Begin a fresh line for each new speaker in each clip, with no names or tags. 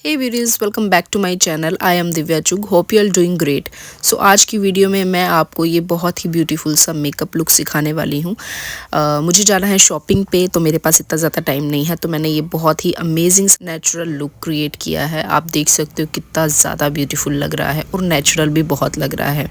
Hey videos, welcome back to my channel. I am Divya Chugh. Hope you are doing great. So आज की video में मैं आपको ये बहुत ही ब्यूटीफुल सा मेकअप लुक सिखाने वाली हूँ। मुझे जाना है शॉपिंग पे, तो मेरे पास इतना ज़्यादा टाइम नहीं है, तो मैंने ये बहुत ही अमेजिंग नेचुरल लुक क्रिएट किया है। आप देख सकते हो कितना ज़्यादा ब्यूटीफुल लग रहा है और नेचुरल भी बहुत लग रहा है।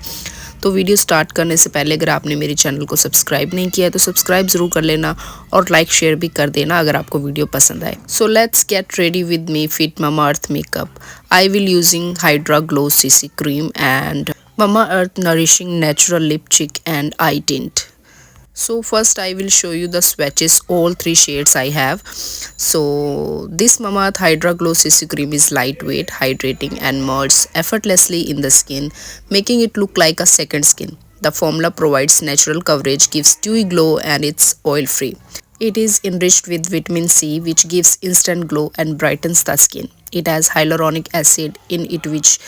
तो वीडियो स्टार्ट करने से पहले अगर आपने मेरे चैनल को सब्सक्राइब नहीं किया है तो सब्सक्राइब ज़रूर कर लेना और लाइक शेयर भी कर देना अगर आपको वीडियो पसंद आए। So let's get ready with me fit mama earth makeup. I will using Hydra Glow CC cream and Mama Earth Nourishing Natural Lip Cheek and Eye Tint. So first I will show you the swatches, all three shades I have. So this Mama Earth Hydra Glow CC cream is lightweight, hydrating and melts effortlessly in the skin, making it look like a second skin. The formula provides natural coverage, gives dewy glow and it's oil free. It is enriched with vitamin C, which gives instant glow and brightens the skin. It has hyaluronic acid in it, which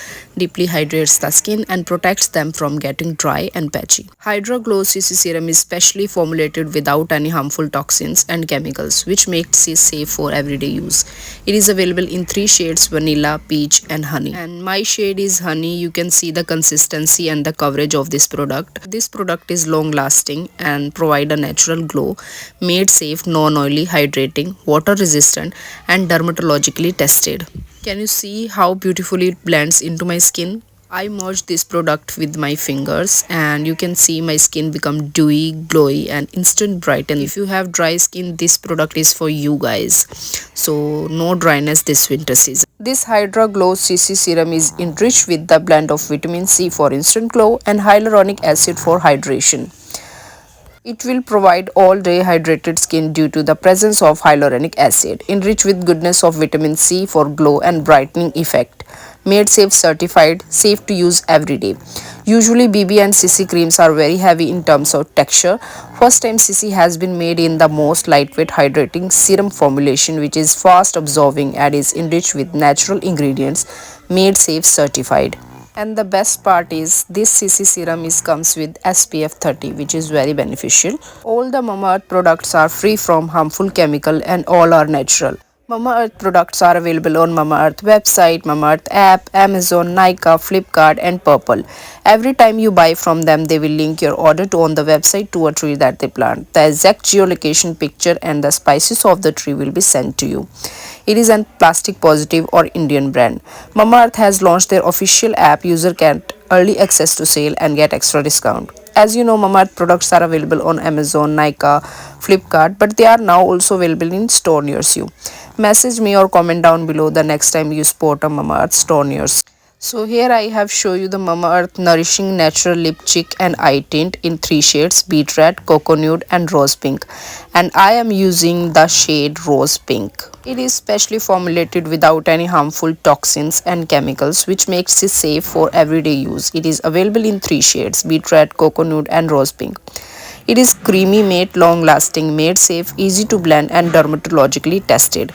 deeply hydrates the skin and protects them from getting dry and patchy. Hydra Glow CC Serum is specially formulated without any harmful toxins and chemicals, which makes it safe for everyday use. It is available in three shades: vanilla, peach, and honey. And my shade is honey. You can see the consistency and the coverage of this product. This product is long-lasting and provide a natural glow, made safe, non-oily, hydrating, water-resistant, and dermatologically tested. Can you see how beautifully it blends into my skin? I merged this product with my fingers and you can see my skin become dewy, glowy and instant brighten. If you have dry skin, this product is for you guys. So no dryness this winter season. This Hydra Glow CC Serum is enriched with the blend of vitamin C for instant glow and hyaluronic acid for hydration. It will provide all-day hydrated skin due to the presence of hyaluronic acid, enriched with goodness of vitamin C for glow and brightening effect. Made safe certified, safe to use every day. Usually BB and CC creams are very heavy in terms of texture. First time CC has been made in the most lightweight hydrating serum formulation, which is fast absorbing and is enriched with natural ingredients. Made safe certified. And the best part is this CC serum comes with SPF 30, which is very beneficial. All the Mama Earth products are free from harmful chemical and all are natural. Mama Earth products are available on Mama Earth website, Mama Earth app, Amazon, Nykaa, Flipkart and Purple. Every time you buy from them, they will link your order to on the website to a tree that they plant. The exact geolocation picture and the spices of the tree will be sent to you. It is a plastic positive or Indian brand. Mama Earth has launched their official app. User can early access to sale and get extra discount. As you know, Mama Earth products are available on Amazon, Nykaa, Flipkart, but they are now also available in store near you. Message me or comment down below the next time you spot a Mama Earth store near you. So here I have show you the Mama Earth Nourishing Natural Lip Cheek and Eye Tint in three shades: Beet Red, Cocoa Nude and Rose Pink. And I am using the shade Rose Pink. It is specially formulated without any harmful toxins and chemicals, which makes it safe for everyday use. It is available in three shades: Beet Red, Cocoa Nude and Rose Pink. It is creamy, matte, long-lasting, made safe, easy to blend and dermatologically tested.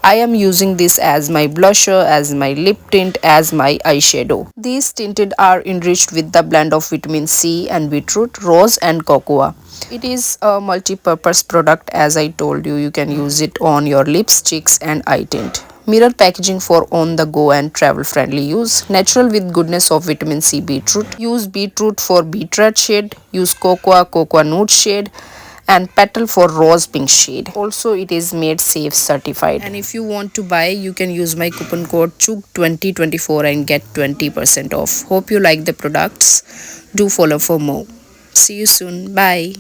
I am using this as my blusher, as my lip tint, as my eyeshadow. These tinted are enriched with the blend of vitamin C and beetroot, rose and cocoa. It is a multi-purpose product. As I told you, you can use it on your lips, cheeks and eye tint. Mirror packaging for on the go and travel friendly use. Natural with goodness of vitamin C beetroot. Use beetroot for beet red shade. Use cocoa nude shade and petal for rose pink shade. Also it is made safe certified. And if you want to buy, you can use my coupon code CHUG2024 and get 20% off. Hope you like the products. Do follow for more. See you soon. Bye.